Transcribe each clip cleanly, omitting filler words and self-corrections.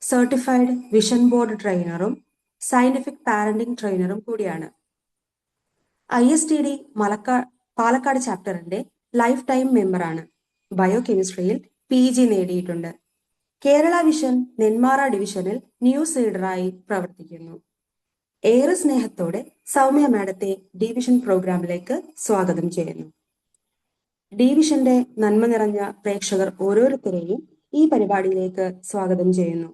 Certified vision board ട്രെയിനറും scientific parenting ട്രെയിനറും കൂടിയാണ്. ISTD പാലക്കാട് ചാപ്റ്ററിന്റെ ലൈഫ് ടൈം മെമ്പറാണ്. ബയോകെമിസ്ട്രിയിൽ PG നേടിയിട്ടുണ്ട്. കേരള വിഷൻ നെന്മാറ ഡിവിഷനിൽ ന്യൂസ് റീഡറായി പ്രവർത്തിക്കുന്നു. ഏറെ സ്നേഹത്തോടെ സൗമ്യ മാഡത്തെ ഡിവിഷൻ പ്രോഗ്രാമിലേക്ക് സ്വാഗതം ചെയ്യുന്നു. ഡിവിഷന്റെ നന്മ നിറഞ്ഞ പ്രേക്ഷകർ ഓരോരുത്തരെയും ഈ പരിപാടിയിലേക്ക് സ്വാഗതം ചെയ്യുന്നു.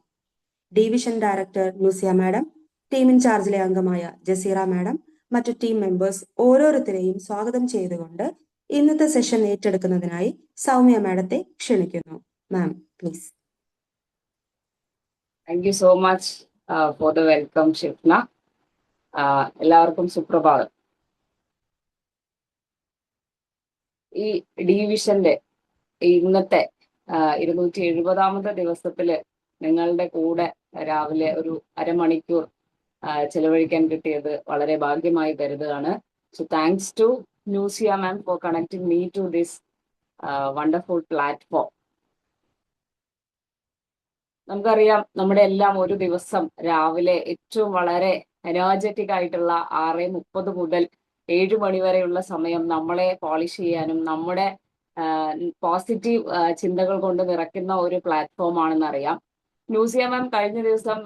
Division director Lucia madam, team ഇൻചാർജിലെ അംഗമായ ജസീറ മാഡം, മറ്റു ടീം മെമ്പേഴ്സ് ഓരോരുത്തരെയും സ്വാഗതം ചെയ്തുകൊണ്ട് ഇന്നത്തെ സെഷൻ ഏറ്റെടുക്കുന്നതിനായി സൗമ്യ മാഡത്തെ ക്ഷണിക്കുന്നു. Ma'am, please. Thank you so much for the welcome Shifna. എല്ലാവർക്കും സുപ്രഭാതം. ഈ ഡിവിഷന്റെ ഇന്നത്തെ 270ാമത്തെ ദിവസത്തില് നിങ്ങളുടെ കൂടെ രാവിലെ ഒരു അരമണിക്കൂർ ചെലവഴിക്കാൻ കിട്ടിയത് വളരെ ഭാഗ്യമായി കരുതുകയാണ്. So thanks to Lucia ma'am for connecting me to this wonderful platform. നമുക്കറിയാം, നമ്മുടെ എല്ലാം ഒരു ദിവസം രാവിലെ ഏറ്റവും വളരെ എനർജറ്റിക് ആയിട്ടുള്ള 6:30 മുതൽ 7 മണി വരെയുള്ള സമയം നമ്മളെ പോളിഷ് ചെയ്യാനും നമ്മുടെ പോസിറ്റീവ് ചിന്തകൾ കൊണ്ട് നിറയ്ക്കുന്ന ഒരു പ്ലാറ്റ്ഫോം ആണെന്ന് അറിയാം. ലൂസിയ മാം കഴിഞ്ഞ ദിവസം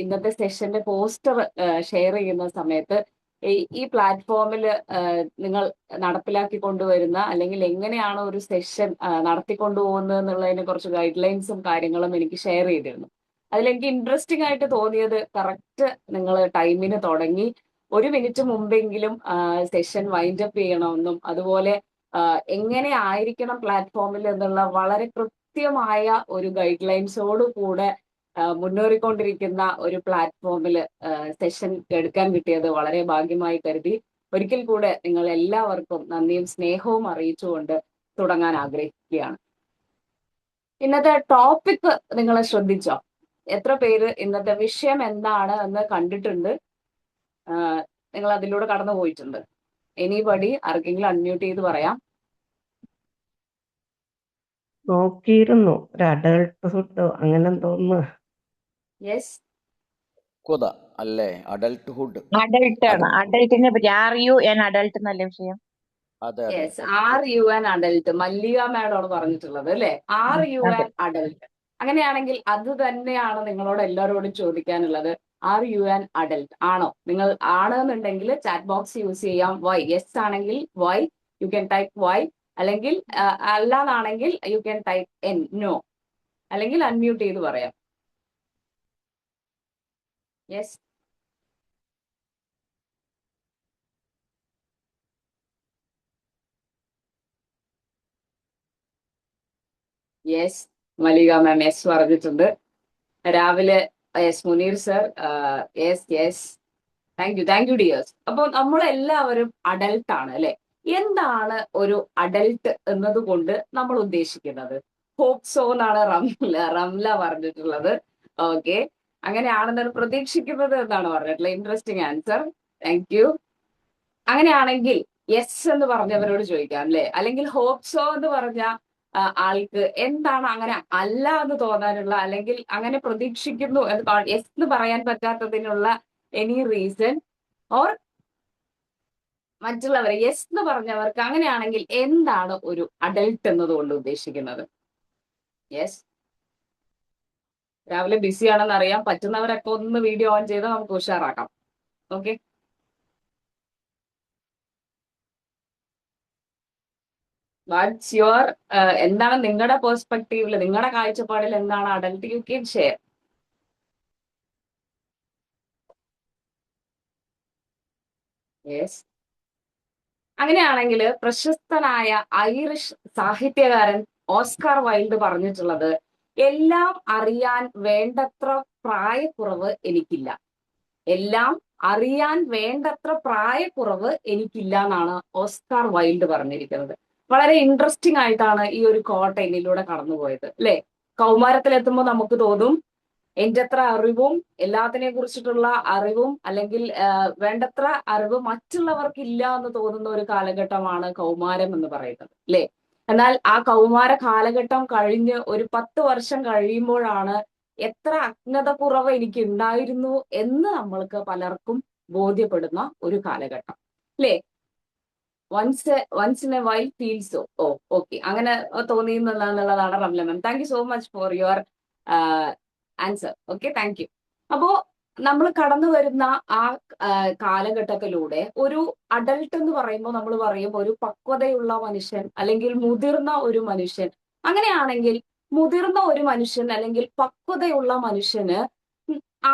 ഇന്നത്തെ സെഷന്റെ പോസ്റ്റർ ഷെയർ ചെയ്യുന്ന സമയത്ത് ഈ പ്ലാറ്റ്ഫോമിൽ നിങ്ങൾ നടപ്പിലാക്കി കൊണ്ടുവരുന്ന അല്ലെങ്കിൽ എങ്ങനെയാണ് ഒരു സെഷൻ നടത്തിക്കൊണ്ടുപോകുന്നത് എന്നുള്ളതിനെ കുറച്ച് ഗൈഡ് ലൈൻസും കാര്യങ്ങളും എനിക്ക് ഷെയർ ചെയ്തിരുന്നു. അതിലെനിക്ക് ഇൻട്രസ്റ്റിംഗ് ആയിട്ട് തോന്നിയത്, കറക്റ്റ് നിങ്ങൾ ടൈമിന് തുടങ്ങി 1 മിനിറ്റ് മുമ്പെങ്കിലും സെഷൻ വൈൻഡ് അപ്പ് ചെയ്യണമെന്നും അതുപോലെ എങ്ങനെ ആയിരിക്കണം പ്ലാറ്റ്ഫോമിൽ എന്നുള്ള വളരെ കൃത്യമായ ഒരു ഗൈഡ് ലൈൻസോട് കൂടെ മുന്നേറിക്കൊണ്ടിരിക്കുന്ന ഒരു പ്ലാറ്റ്ഫോമിൽ സെഷൻ എടുക്കാൻ കിട്ടിയത് വളരെ ഭാഗ്യമായി കരുതി. ഒരിക്കൽ കൂടെ നിങ്ങൾ എല്ലാവർക്കും നന്ദിയും സ്നേഹവും അറിയിച്ചുകൊണ്ട് തുടങ്ങാൻ ആഗ്രഹിക്കുകയാണ്. ഇന്നത്തെ ടോപ്പിക് നിങ്ങൾ ശ്രദ്ധിച്ചോ? എത്ര പേര് ഇന്നത്തെ വിഷയം എന്താണ് എന്ന് കണ്ടിട്ടുണ്ട്? നിങ്ങൾ അതിലൂടെ കടന്നു പോയിട്ടുണ്ട്? എനിബഡി ആർക്കെങ്കിലും അൺമ്യൂട്ട് ചെയ്ത് പറയാം. നോക്കിയിരുന്നു, ഒരു അഡൾട്ട്ഹുഡ് അങ്ങനെ തോന്നുന്നു. യെസ്, അല്ലേ? അഡൾട്ട്ഹുഡ്, അഡൾട്ട് ആണ്. അഡൾട്ടിനെ പറ്റി RUN അഡൾട്ട് എന്നല്ലേ വിഷയം? Yes, RUN adult. Mallika madam ആണ് പറഞ്ഞിട്ടുള്ളത് അല്ലെ? RUN adult. അങ്ങനെയാണെങ്കിൽ അത് തന്നെയാണ് നിങ്ങളോട് എല്ലാവരോടും ചോദിക്കാനുള്ളത്. RUN അഡൾട്ട് ആണോ? നിങ്ങൾ ആണെന്നുണ്ടെങ്കിൽ ചാറ്റ് ബോക്സ് യൂസ് ചെയ്യാം. വൈ? യെസ് ആണെങ്കിൽ Y, you can type Y. അല്ലെങ്കിൽ അല്ലാന്നാണെങ്കിൽ you can type N, no. അല്ലെങ്കിൽ അൺമ്യൂട്ട് ചെയ്ത് പറയാം. Yes, yes, Mallika ma'am yes പറഞ്ഞിട്ടുണ്ട്. രാവിലെ yes, Muneer sir yes yes, thank you dears. അപ്പോൾ നമ്മളെല്ലാവരും അഡൽട്ട് ആണ് അല്ലെ? എന്താണ് ഒരു അഡൽട്ട് എന്നതുകൊണ്ട് നമ്മൾ ഉദ്ദേശിക്കുന്നത്? ഹോപ്പ് സോ എന്നാണ് റംല പറഞ്ഞിട്ടുള്ളത്. ഓക്കെ, അങ്ങനെയാണെന്നാണ് പ്രതീക്ഷിക്കുന്നത് എന്നാണ് പറഞ്ഞിട്ടുള്ളത്. Interesting answer, thank you. അങ്ങനെയാണെങ്കിൽ യെസ് എന്ന് പറഞ്ഞവരോട് ചോദിക്കാം അല്ലെ? അല്ലെങ്കിൽ ഹോപ്പ് സോ എന്ന് പറഞ്ഞ ആൾക്ക് എന്താണ് അങ്ങനെ അല്ല എന്ന് തോന്നാനുള്ള, അല്ലെങ്കിൽ അങ്ങനെ പ്രതീക്ഷിക്കുന്നു യെസ് എന്ന് പറയാൻ പറ്റാത്തതിനുള്ള എനി റീസൺ? ഓർ മറ്റുള്ളവർ യെസ് എന്ന് പറഞ്ഞവർക്ക് അങ്ങനെയാണെങ്കിൽ എന്താണ് ഒരു അഡൽട്ട് എന്നതുകൊണ്ട് ഉദ്ദേശിക്കുന്നത്? യെസ്, രാവിലെ ബിസി ആണെന്ന് അറിയാം. പറ്റുന്നവരൊക്കെ ഒന്ന് വീഡിയോ ഓൺ ചെയ്ത് നമുക്ക് ഉഷാറാക്കാം. ഓക്കെ, വാട്ട്സ് യുവർ എന്താണ് നിങ്ങളുടെ പെർസ്പെക്റ്റീവില്, നിങ്ങളുടെ കാഴ്ചപ്പാടിൽ എന്താണ് adult? You can share. Yes, അങ്ങനെയാണെങ്കിൽ പ്രശസ്തനായ ഐറിഷ് സാഹിത്യകാരൻ ഓസ്കാർ വൈൽഡ് പറഞ്ഞിട്ടുള്ളത്, എല്ലാം അറിയാൻ വേണ്ടത്ര പ്രായക്കുറവ് എനിക്കില്ല. എല്ലാം അറിയാൻ വേണ്ടത്ര പ്രായക്കുറവ് എനിക്കില്ല എന്നാണ് ഓസ്കാർ വൈൽഡ് പറഞ്ഞിരിക്കുന്നത്. വളരെ ഇൻട്രസ്റ്റിംഗ് ആയിട്ടാണ് ഈ ഒരു കോട്ട് എന്നിലൂടെ കടന്നുപോയത് അല്ലെ? കൗമാരത്തിലെത്തുമ്പോൾ നമുക്ക് തോന്നും എൻ്റെ അത്ര അറിവും എല്ലാത്തിനെ കുറിച്ചിട്ടുള്ള അറിവും അല്ലെങ്കിൽ വേണ്ടത്ര അറിവ് മറ്റുള്ളവർക്ക് ഇല്ല എന്ന് തോന്നുന്ന ഒരു കാലഘട്ടമാണ് കൗമാരം എന്ന് പറയുന്നത് അല്ലെ? എന്നാൽ ആ കൗമാര കാലഘട്ടം കഴിഞ്ഞ് ഒരു 10 വർഷം കഴിയുമ്പോഴാണ് എത്ര അജ്ഞത കുറവ് എനിക്ക് ഉണ്ടായിരുന്നു എന്ന് നമ്മൾക്ക് പലർക്കും ബോധ്യപ്പെടുന്ന ഒരു കാലഘട്ടം അല്ലേ? Once in a while feels oh okay അങ്ങനെ തോന്നിയെന്നുള്ളതാണ് Ramla ma'am. Thank you so much for your answer. Okay, thank you. അപ്പോ നമ്മൾ കടന്നു വരുന്ന ആ കാലഘട്ടത്തിലൂടെ ഒരു അഡൽട്ട് എന്ന് പറയുമ്പോൾ നമ്മൾ പറയും ഒരു പക്വതയുള്ള മനുഷ്യൻ അല്ലെങ്കിൽ മുതിർന്ന ഒരു മനുഷ്യൻ. അങ്ങനെയാണെങ്കിൽ മുതിർന്ന ഒരു മനുഷ്യൻ അല്ലെങ്കിൽ പക്വതയുള്ള മനുഷ്യന്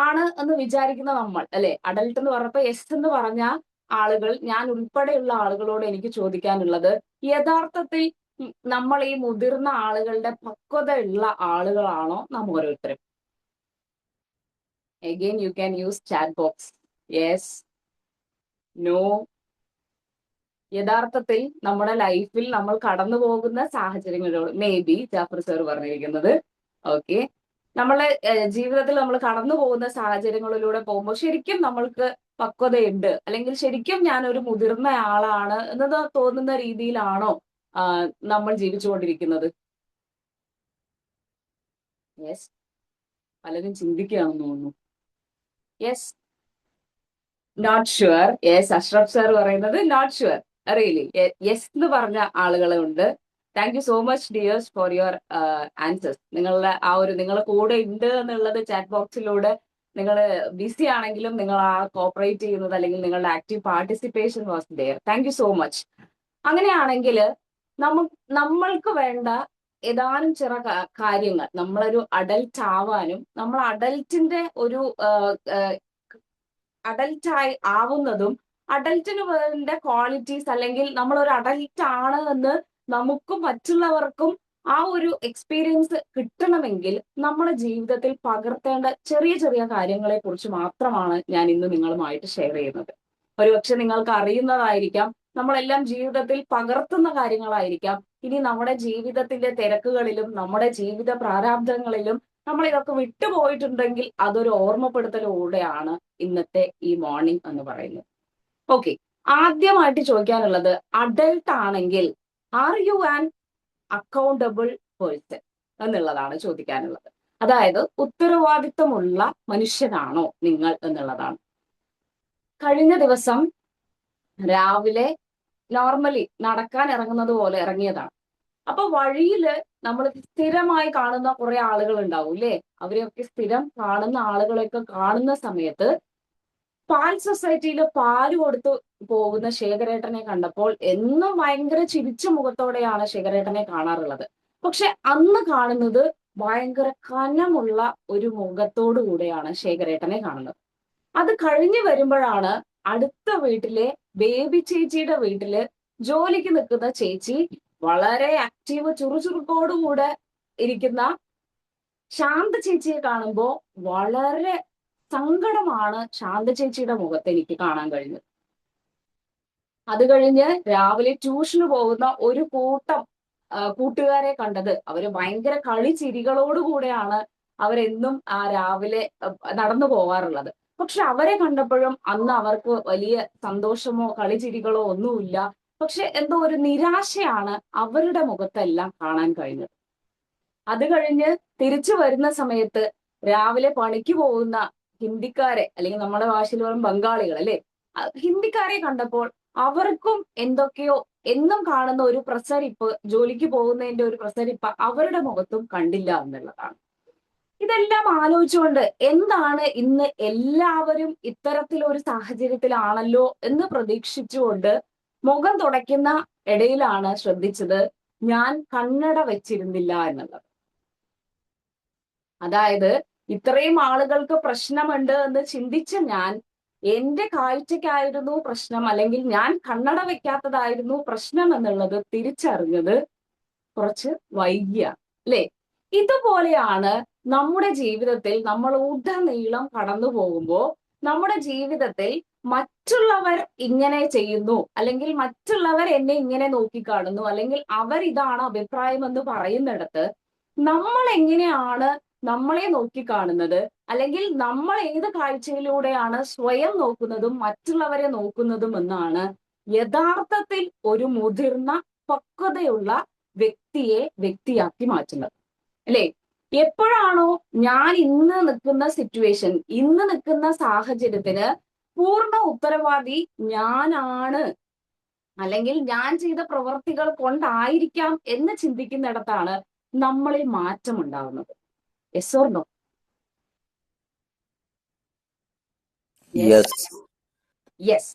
ആണ് എന്ന് വിചാരിക്കുന്ന നമ്മൾ അല്ലെ, അഡൽട്ട് എന്ന് പറഞ്ഞപ്പോ എസ് എന്ന് പറഞ്ഞ ആളുകൾ, ഞാൻ ഉൾപ്പെടെയുള്ള ആളുകളോട് എനിക്ക് ചോദിക്കാനുള്ളത്, യഥാർത്ഥത്തിൽ നമ്മൾ ഈ മുതിർന്ന ആളുകളുടെ പക്വതയുള്ള ആളുകളാണോ നാം ഓരോരുത്തരും? Again, you can use chat box. Yes, no. യഥാർത്ഥത്തിൽ നമ്മുടെ ലൈഫിൽ നമ്മൾ കടന്നു പോകുന്ന സാഹചര്യങ്ങളോട് മേ ബി ജാഫർ സാർ പറഞ്ഞിരിക്കുന്നത് ഓക്കെ, നമ്മളെ ജീവിതത്തിൽ നമ്മൾ കടന്നു പോകുന്ന സാഹചര്യങ്ങളിലൂടെ പോകുമ്പോൾ ശരിക്കും നമ്മൾക്ക് പക്വതയുണ്ട് അല്ലെങ്കിൽ ശരിക്കും ഞാൻ ഒരു മുതിർന്ന ആളാണ് എന്ന് തോന്നുന്ന രീതിയിലാണോ നമ്മൾ ജീവിച്ചുകൊണ്ടിരിക്കുന്നത്? യെസ്, പലരും ചിന്തിക്കുകയാണെന്ന് തോന്നുന്നു. Yes, not sure. Yes, Ashraf sir പറയുന്നത് നോട്ട് ഷുവർ. റിയലി യെസ് എന്ന് പറഞ്ഞ ആളുകളുണ്ട്. Thank you so much dears for your answers. നിങ്ങളുടെ ആ ഒരു നിങ്ങളെ കൂടെ ഉണ്ട് എന്നുള്ളത് ചാറ്റ് ബോക്സിലൂടെ നിങ്ങൾ ബിസി ആണെങ്കിലും നിങ്ങൾ ആ കോപ്പറേറ്റ് ചെയ്യുന്നത് അല്ലെങ്കിൽ നിങ്ങളുടെ active participation was there. Thank you so much. അങ്ങനെയാണെങ്കിൽ നമ്മൾക്ക് വേണ്ട ഏതാനും ചില കാര്യങ്ങൾ, നമ്മളൊരു അഡൽട്ട് ആവാനും നമ്മൾ അഡൽട്ടിന്റെ ഒരു അഡൽട്ടായി ആവുന്നതും അഡൽറ്റിന് വേണ്ട ക്വാളിറ്റീസ് അല്ലെങ്കിൽ നമ്മൾ ഒരു അഡൽട്ട് ആണ് എന്ന് നമുക്കും മറ്റുള്ളവർക്കും ആ ഒരു എക്സ്പീരിയൻസ് കിട്ടണമെങ്കിൽ നമ്മുടെ ജീവിതത്തിൽ പകർത്തേണ്ട ചെറിയ ചെറിയ കാര്യങ്ങളെ കുറിച്ച് മാത്രമാണ് ഞാൻ ഇന്ന് നിങ്ങളുമായിട്ട് ഷെയർ ചെയ്യുന്നത്. ഒരുപക്ഷെ നിങ്ങൾക്ക് അറിയുന്നതായിരിക്കാം, നമ്മളെല്ലാം ജീവിതത്തിൽ പകർത്തുന്ന കാര്യങ്ങളായിരിക്കാം. ഇനി നമ്മുടെ ജീവിതത്തിന്റെ തിരക്കുകളിലും നമ്മുടെ ജീവിത പ്രാരാബ്ദങ്ങളിലും നമ്മൾ ഇതൊക്കെ വിട്ടുപോയിട്ടുണ്ടെങ്കിൽ അതൊരു ഓർമ്മപ്പെടുത്തലൂടെയാണ് ഇന്നത്തെ ഈ മോർണിംഗ് എന്ന് പറയുന്നത്. ഓക്കെ, ആദ്യമായിട്ട് ചോദിക്കാനുള്ളത്, അഡൽട്ട് ആണെങ്കിൽ are you an accountable person എന്നുള്ളതാണ് ചോദിക്കാനുള്ളത്. അതായത് ഉത്തരവാദിത്വമുള്ള മനുഷ്യനാണോ നിങ്ങൾ എന്നുള്ളതാണ്. കഴിഞ്ഞ ദിവസം രാവിലെ നോർമലി നടക്കാൻ ഇറങ്ങുന്നത് പോലെ ഇറങ്ങിയതാണ്. അപ്പൊ വഴിയില് നമ്മൾ സ്ഥിരമായി കാണുന്ന കുറെ ആളുകൾ ഉണ്ടാവും അല്ലേ? അവരെയൊക്കെ സ്ഥിരം കാണുന്ന ആളുകളെയൊക്കെ കാണുന്ന സമയത്ത് പാൽ സൊസൈറ്റിയിൽ പാല് കൊടുത്തു പോകുന്ന ശേഖരേട്ടനെ കണ്ടപ്പോൾ എന്നും ഭയങ്കര ചിരിച്ച മുഖത്തോടെയാണ് ശേഖരേട്ടനെ കാണാറുള്ളത്. പക്ഷെ അന്ന് കാണുന്നത് ഭയങ്കര കനമുള്ള ഒരു മുഖത്തോടു കൂടെയാണ് ശേഖരേട്ടനെ കാണുന്നത്. അത് കഴിഞ്ഞു വരുമ്പോഴാണ് അടുത്ത വീട്ടിലെ ബേബി ചേച്ചിയുടെ വീട്ടില് ജോലിക്ക് നിൽക്കുന്ന ചേച്ചി വളരെ ആക്റ്റീവ് ചുറുചുറുക്കോടുകൂടെ ഇരിക്കുന്ന ശാന്ത ചേച്ചിയെ കാണുമ്പോ വളരെ സങ്കടമാണ് ശാന്ത ചേച്ചിയുടെ മുഖത്ത് എനിക്ക് കാണാൻ കഴിഞ്ഞത്. അത് കഴിഞ്ഞ് രാവിലെ ട്യൂഷന് പോകുന്ന ഒരു കൂട്ടം കൂട്ടുകാരെ കണ്ടത്, അവര് ഭയങ്കര കളി ചിരികളോടുകൂടെയാണ് അവരെന്നും രാവിലെ നടന്നു പോകാറുള്ളത്. പക്ഷെ അവരെ കണ്ടപ്പോഴും അന്ന് അവർക്ക് വലിയ സന്തോഷമോ കളിചിരികളോ ഒന്നുമില്ല. പക്ഷെ എന്തോ ഒരു നിരാശയാണ് അവരുടെ മുഖത്തെല്ലാം കാണാൻ കഴിഞ്ഞത്. അത് കഴിഞ്ഞ് തിരിച്ചു വരുന്ന സമയത്ത് രാവിലെ പണിക്ക് പോകുന്ന ഹിന്ദിക്കാരെ, അല്ലെങ്കിൽ നമ്മുടെ ഭാഷയിൽ പറയും ബംഗാളികൾ അല്ലെ, ഹിന്ദിക്കാരെ കണ്ടപ്പോൾ അവർക്കും എന്തൊക്കെയോ എന്നും കാണുന്ന ഒരു പ്രസരിപ്പ്, ജോലിക്ക് പോകുന്നതിന്റെ ഒരു പ്രസരിപ്പ് അവരുടെ മുഖത്തും കണ്ടില്ല എന്നുള്ളതാണ്. ഇതെല്ലാം ആലോചിച്ചുകൊണ്ട് എന്താണ് ഇന്ന് എല്ലാവരും ഇത്തരത്തിലൊരു സാഹചര്യത്തിലാണല്ലോ എന്ന് പ്രതീക്ഷിച്ചുകൊണ്ട് മുഖം തുടയ്ക്കുന്ന ഇടയിലാണ് ശ്രദ്ധിച്ചത് ഞാൻ കണ്ണട വെച്ചിരുന്നില്ല എന്നുള്ളത്. അതായത് ഇത്രയും ആളുകൾക്ക് പ്രശ്നമുണ്ട് എന്ന് ചിന്തിച്ച ഞാൻ എന്റെ കാഴ്ചക്കായിരുന്നു പ്രശ്നം, അല്ലെങ്കിൽ ഞാൻ കണ്ണട വെക്കാത്തതായിരുന്നു പ്രശ്നം എന്നുള്ളത് തിരിച്ചറിഞ്ഞത് കുറച്ച് വൈകിയാണ് അല്ലെ? ഇതുപോലെയാണ് നമ്മുടെ ജീവിതത്തിൽ നമ്മൾ ഉടനീളം കടന്നു പോകുമ്പോൾ നമ്മുടെ ജീവിതത്തിൽ മറ്റുള്ളവർ ഇങ്ങനെ ചെയ്യുന്നു, അല്ലെങ്കിൽ മറ്റുള്ളവർ എന്നെ ഇങ്ങനെ നോക്കിക്കാണുന്നു, അല്ലെങ്കിൽ അവർ ഇതാണ് അഭിപ്രായം എന്ന് പറയുന്നിടത്ത് നമ്മൾ എങ്ങനെയാണ് നമ്മളെ നോക്കിക്കാണുന്നത്, അല്ലെങ്കിൽ നമ്മൾ ഏത് കാഴ്ചയിലൂടെയാണ് സ്വയം നോക്കുന്നതും മറ്റുള്ളവരെ നോക്കുന്നതും എന്നാണ് യഥാർത്ഥത്തിൽ ഒരു മുതിർന്ന പക്വതയുള്ള വ്യക്തിയെ വ്യക്തിയാക്കി മാറ്റുന്നത് അല്ലെ? എപ്പോഴാണോ ഞാൻ ഇന്ന് നിൽക്കുന്ന സിറ്റുവേഷൻ, ഇന്ന് നിൽക്കുന്ന സാഹചര്യത്തിന് പൂർണ്ണ ഉത്തരവാദി ഞാനാണ്, അല്ലെങ്കിൽ ഞാൻ ചെയ്ത പ്രവർത്തികൾ കൊണ്ടായിരിക്കാം എന്ന് ചിന്തിക്കുന്നിടത്താണ് നമ്മളിൽ മാറ്റം ഉണ്ടാവുന്നത്. Yes or no? Yes. Yes.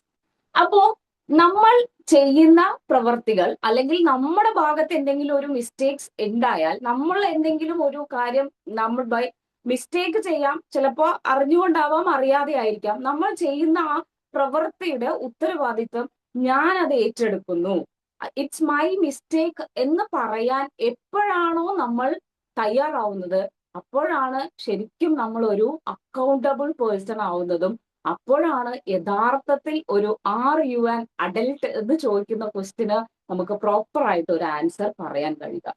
അപ്പോ നമ്മൾ ചെയ്യുന്ന പ്രവർത്തികൾ, അല്ലെങ്കിൽ നമ്മുടെ ഭാഗത്ത് എന്തെങ്കിലും ഒരു മിസ്റ്റേക്സ് ഉണ്ടായാൽ, നമ്മൾ എന്തെങ്കിലും ഒരു കാര്യം നമ്മൾ ബൈ മിസ്റ്റേക്ക് ചെയ്യാം, ചിലപ്പോ അറിഞ്ഞുകൊണ്ടാവാം, അറിയാതെ ആയിരിക്കാം. നമ്മൾ ചെയ്യുന്ന ആ പ്രവൃത്തിയുടെ ഉത്തരവാദിത്വം ഞാൻ അത് ഏറ്റെടുക്കുന്നു, ഇറ്റ്സ് മൈ മിസ്റ്റേക്ക് എന്ന് പറയാൻ എപ്പോഴാണോ നമ്മൾ തയ്യാറാവുന്നത്, അപ്പോഴാണ് ശരിക്കും നമ്മൾ ഒരു അക്കൗണ്ടബിൾ പേഴ്സൺ ആവുന്നതും, അപ്പോഴാണ് യഥാർത്ഥത്തിൽ ഒരു ആർ യു ആൻ അഡൽട്ട് എന്ന് ചോദിക്കുന്ന ക്വസ്റ്റിന് നമുക്ക് പ്രോപ്പർ ആയിട്ട് ഒരു ആൻസർ പറയാൻ കഴിയുക.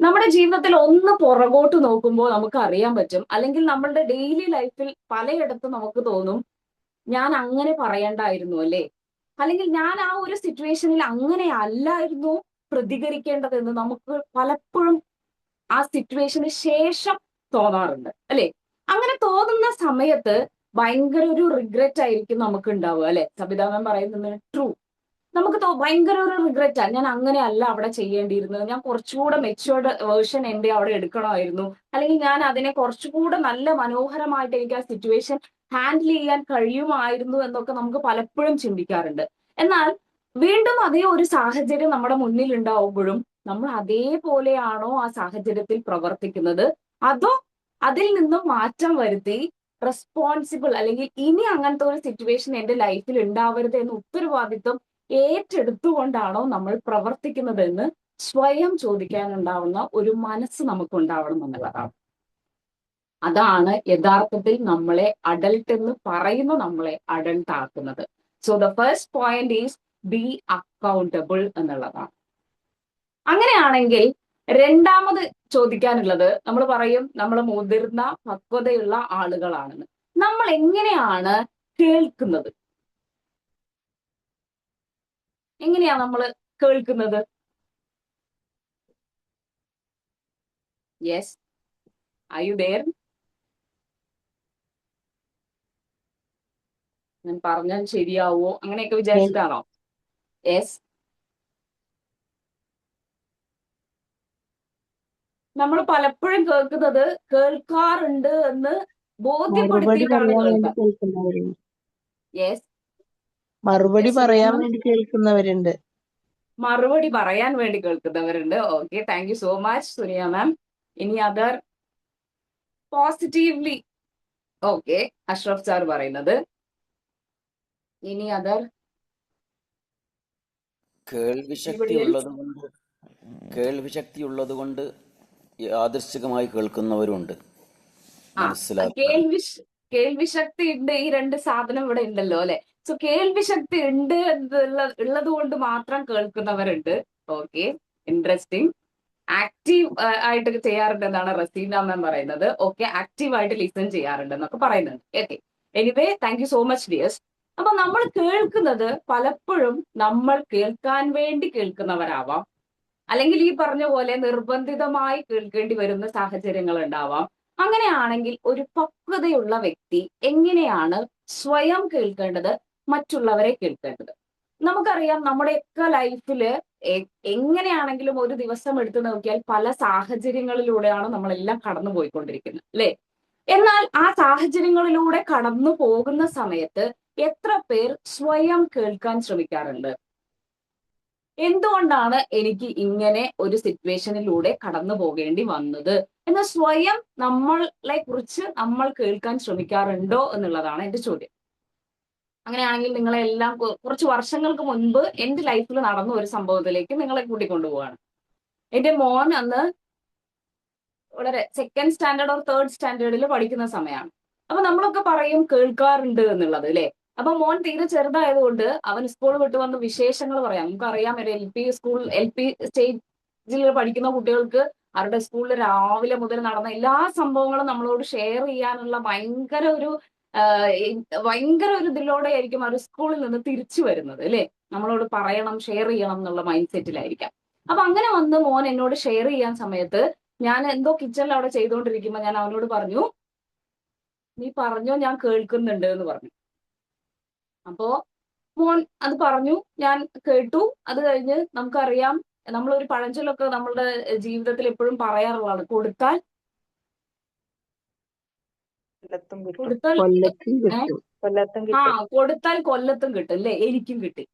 നമ്മുടെ ജീവിതത്തിൽ ഒന്ന് പുറകോട്ട് നോക്കുമ്പോൾ നമുക്ക് അറിയാൻ പറ്റും, അല്ലെങ്കിൽ നമ്മളുടെ ഡെയിലി ലൈഫിൽ പലയിടത്തും നമുക്ക് തോന്നും, ഞാൻ അങ്ങനെ പറയണ്ടായിരുന്നു അല്ലേ, അല്ലെങ്കിൽ ഞാൻ ആ ഒരു സിറ്റുവേഷനിൽ അങ്ങനെ അല്ലായിരുന്നു പ്രതികരിക്കേണ്ടതെന്ന് നമുക്ക് പലപ്പോഴും ആ സിറ്റുവേഷന് ശേഷം തോന്നാറുണ്ട് അല്ലെ. അങ്ങനെ തോന്നുന്ന സമയത്ത് ഭയങ്കര ഒരു റിഗ്രറ്റ് ആയിരിക്കും നമുക്ക് ഉണ്ടാവുക അല്ലെ. സബിത മാം പറയുന്നത് ട്രൂ. നമുക്ക് ഭയങ്കര ഒരു റിഗ്രറ്റാ, ഞാൻ അങ്ങനെ അല്ല അവിടെ ചെയ്യേണ്ടിയിരുന്നത്, ഞാൻ കുറച്ചുകൂടെ മെച്ചുവേർഡ് വേർഷൻ എന്റെ അവിടെ എടുക്കണമായിരുന്നു, അല്ലെങ്കിൽ ഞാൻ അതിനെ കുറച്ചുകൂടെ നല്ല മനോഹരമായിട്ട് എനിക്ക് ആ സിറ്റുവേഷൻ ഹാൻഡിൽ ചെയ്യാൻ കഴിയുമായിരുന്നു എന്നൊക്കെ നമുക്ക് പലപ്പോഴും ചിന്തിക്കാറുണ്ട്. എന്നാൽ വീണ്ടും അതേ ഒരു സാഹചര്യം നമ്മുടെ മുന്നിൽ ഉണ്ടാവുമ്പോഴും നമ്മൾ അതേപോലെയാണോ ആ സാഹചര്യത്തിൽ പ്രവർത്തിക്കുന്നത്, അതോ അതിൽ നിന്നും മാറ്റം വരുത്തി റെസ്പോൺസിബിൾ, അല്ലെങ്കിൽ ഇനി അങ്ങനത്തെ ഒരു സിറ്റുവേഷൻ എന്റെ ലൈഫിൽ ഉണ്ടാവരുത് എന്ന ഉത്തരവാദിത്വം ഏറ്റെടുത്തുകൊണ്ടാണോ നമ്മൾ പ്രവർത്തിക്കുന്നതെന്ന് സ്വയം ചോദിക്കാനുണ്ടാവുന്ന ഒരു മനസ്സ് നമുക്ക് ഉണ്ടാവണം എന്നുള്ളതാണ്. അതാണ് യഥാർത്ഥത്തിൽ നമ്മളെ അഡൽട്ട് എന്ന് പറയുന്ന നമ്മളെ അഡൽട്ട് ആക്കുന്നത്. So the first point is B accountable എന്നുള്ളതാണ്. അങ്ങനെയാണെങ്കിൽ രണ്ടാമത് ചോദിക്കാനുള്ളത്, നമ്മൾ പറയും നമ്മൾ മുതിർന്ന പക്വതയുള്ള ആളുകളാണെന്ന്. നമ്മൾ എങ്ങനെയാണ് കേൾക്കുന്നത്? എങ്ങനെയാ നമ്മൾ കേൾക്കുന്നത്? Yes, are you there? ഞാൻ പറഞ്ഞാൽ ശരിയാവോ അങ്ങനെയൊക്കെ വിചാരിച്ചിട്ടാണോ? യെസ്. നമ്മൾ പലപ്പോഴും കേൾക്കുന്നത് കേൾക്കാറുണ്ട് എന്ന് മറുപടി ബോധ്യപ്പെടുത്തിയിട്ടാണ് പറയാൻ വേണ്ടി കേൾക്കുക. കേൾക്കുന്നവരുണ്ട്. യെസ്. മറുപടി യെസ്, പറയാൻ സുനിയ. വേണ്ടി കേൾക്കുന്നവരുണ്ട്. മറുപടി പറയാൻ വേണ്ടി കേൾക്കുന്നവരുണ്ട്. Okay, thank you so much Sunia ma'am. ഇനി other positively, okay, Ashraf sir പറയുന്നത്. ഇനി അതർ കേൾവിശക്തി ഉള്ളത് കൊണ്ട് യാദൃശ്ചികമായി കേൾക്കുന്നവരുണ്ട്. കേൾവിശക്തി ഉണ്ട്, ഈ രണ്ട് സാധനം ഇവിടെ ഉണ്ടല്ലോ അല്ലെ. സോ കേൾവിശക്തി ഉണ്ട് ഉള്ളത് കൊണ്ട് മാത്രം കേൾക്കുന്നവരുണ്ട്. Okay, interesting. ആക്റ്റീവ് ആയിട്ട് ചെയ്യാറുണ്ട് എന്നാണ് റസീന മാം പറയുന്നത്. ഓക്കെ, ആക്റ്റീവ് ആയിട്ട് ലിസൺ ചെയ്യാറുണ്ട് എന്നൊക്കെ പറയുന്നുണ്ട്. Okay, anyway thank you so much dears. അപ്പൊ നമ്മൾ കേൾക്കുന്നത് പലപ്പോഴും നമ്മൾ കേൾക്കാൻ വേണ്ടി കേൾക്കുന്നവരാവാം, അല്ലെങ്കിൽ ഈ പറഞ്ഞ പോലെ നിർബന്ധിതമായി കേൾക്കേണ്ടി വരുന്ന സാഹചര്യങ്ങൾ ഉണ്ടാവാം. അങ്ങനെയാണെങ്കിൽ ഒരു പക്വതയുള്ള വ്യക്തി എങ്ങനെയാണ് സ്വയം കേൾക്കേണ്ടത്, മറ്റുള്ളവരെ കേൾക്കേണ്ടത്? നമുക്കറിയാം നമ്മുടെയൊക്കെ ലൈഫില് എങ്ങനെയാണെങ്കിലും ഒരു ദിവസം എടുത്തു നോക്കിയാൽ പല സാഹചര്യങ്ങളിലൂടെയാണ് നമ്മളെല്ലാം കടന്നു പോയിക്കൊണ്ടിരിക്കുന്നത് അല്ലെ. എന്നാൽ ആ സാഹചര്യങ്ങളിലൂടെ കടന്നു പോകുന്ന സമയത്ത് എത്ര പേർ സ്വയം കേൾക്കാൻ ശ്രമിക്കാറുണ്ട്? എന്തുകൊണ്ടാണ് എനിക്ക് ഇങ്ങനെ ഒരു സിറ്റുവേഷനിലൂടെ കടന്നു പോകേണ്ടി വന്നത് എന്ന് സ്വയം നമ്മളെ കുറിച്ച് നമ്മൾ കേൾക്കാൻ ശ്രമിക്കാറുണ്ടോ എന്നുള്ളതാണ് എന്റെ ചോദ്യം. അങ്ങനെയാണെങ്കിൽ നിങ്ങളെല്ലാം കുറച്ച് വർഷങ്ങൾക്ക് മുൻപ് എന്റെ ലൈഫിൽ നടന്ന ഒരു സംഭവത്തിലേക്ക് നിങ്ങളെ കൂട്ടിക്കൊണ്ടുപോവാണ്. എന്റെ മോൻ അന്ന് വളരെ സെക്കൻഡ് സ്റ്റാൻഡേർഡ് ഓർ തേർഡ് സ്റ്റാൻഡേർഡിൽ പഠിക്കുന്ന സമയമാണ്. അപ്പൊ നമ്മളൊക്കെ പറയും കേൾക്കാറുണ്ട് എന്നുള്ളത് അല്ലെ. അപ്പൊ മോൻ തീരെ ചെറുതായതുകൊണ്ട് അവൻ സ്കൂൾ വിട്ട് വന്ന് വിശേഷങ്ങൾ പറയാം. നമുക്കറിയാം ഒരു എൽ പി സ്റ്റേജിൽ പഠിക്കുന്ന കുട്ടികൾക്ക് അവരുടെ സ്കൂളിൽ രാവിലെ മുതൽ നടന്ന എല്ലാ സംഭവങ്ങളും നമ്മളോട് ഷെയർ ചെയ്യാനുള്ള ഭയങ്കര ഒരു ഇതിലൂടെ ആയിരിക്കും അവർ സ്കൂളിൽ നിന്ന് തിരിച്ചു വരുന്നത് അല്ലെ. നമ്മളോട് പറയണം, ഷെയർ ചെയ്യണം എന്നുള്ള മൈൻഡ് സെറ്റിലായിരിക്കാം. അപ്പൊ അങ്ങനെ വന്ന് മോൻ എന്നോട് ഷെയർ ചെയ്യാൻ സമയത്ത് ഞാൻ എന്തോ കിച്ചണിൽ അവിടെ ചെയ്തുകൊണ്ടിരിക്കുമ്പോ ഞാൻ അവനോട് പറഞ്ഞു, നീ പറഞ്ഞോ, ഞാൻ കേൾക്കുന്നുണ്ട് എന്ന് പറഞ്ഞു. അപ്പോ മോൻ അത് പറഞ്ഞു, ഞാൻ കേട്ടു. അത് കഴിഞ്ഞ് നമുക്കറിയാം, നമ്മളൊരു പഴഞ്ചൊല്ലൊക്കെ നമ്മളുടെ ജീവിതത്തിൽ എപ്പോഴും പറയാറുള്ളതാണ്, കൊടുത്താൽ കൊടുത്താൽ കൊല്ലത്തും ഏഹ് കിട്ടും. കൊടുത്താൽ കൊല്ലത്തും കിട്ടും അല്ലേ? എനിക്കും കിട്ടി.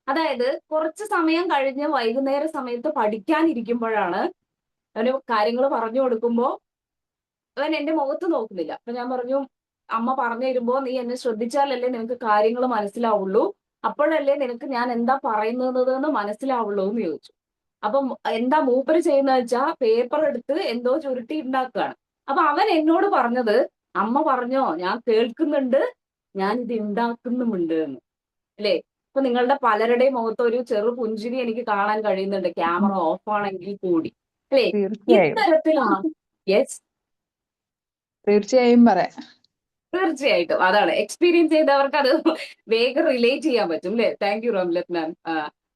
അതായത് കുറച്ച് സമയം കഴിഞ്ഞ് വൈകുന്നേര സമയത്ത് പഠിക്കാനിരിക്കുമ്പോഴാണ് അവന് കാര്യങ്ങൾ പറഞ്ഞു കൊടുക്കുമ്പോ അവൻ എന്റെ മുഖത്ത് നോക്കുന്നില്ല. അപ്പൊ ഞാൻ പറഞ്ഞു, അമ്മ പറഞ്ഞു തരുമ്പോ നീ എന്നെ ശ്രദ്ധിച്ചാലല്ലേ നിനക്ക് കാര്യങ്ങൾ മനസ്സിലാവുള്ളൂ, അപ്പോഴല്ലേ നിനക്ക് ഞാൻ എന്താ പറയുന്നതെന്ന് മനസ്സിലാവുള്ളൂ എന്ന് ചോദിച്ചു. അപ്പം എന്താ മൂപ്പര് ചെയ്യുന്നത് വെച്ചാ പേപ്പർ എടുത്ത് എന്തോ ചുരുട്ടി ഉണ്ടാക്കുകയാണ്. അപ്പൊ അവൻ എന്നോട് പറഞ്ഞത്, അമ്മ പറഞ്ഞോ, ഞാൻ കേൾക്കുന്നുണ്ട്, ഞാൻ ഇത് ഉണ്ടാക്കുന്നുമുണ്ട് എന്ന്. അല്ലേ? ഇപ്പൊ നിങ്ങളുടെ പലരുടെയും മുഖത്ത് ഒരു ചെറു പുഞ്ചിരി എനിക്ക് കാണാൻ കഴിയുന്നുണ്ട്, ക്യാമറ ഓഫ് ആണെങ്കിൽ കൂടി. അല്ലേ? തീർച്ചയായും ഇത്തരത്തിലാണ്. യെസ്, തീർച്ചയായും പറയാം. തീർച്ചയായിട്ടും. അതാണ് എക്സ്പീരിയൻസ് ചെയ്തവർക്ക് അത് വേഗം റിലേറ്റ് ചെയ്യാൻ പറ്റും അല്ലേ? താങ്ക് യു റംലത്ത് മാം.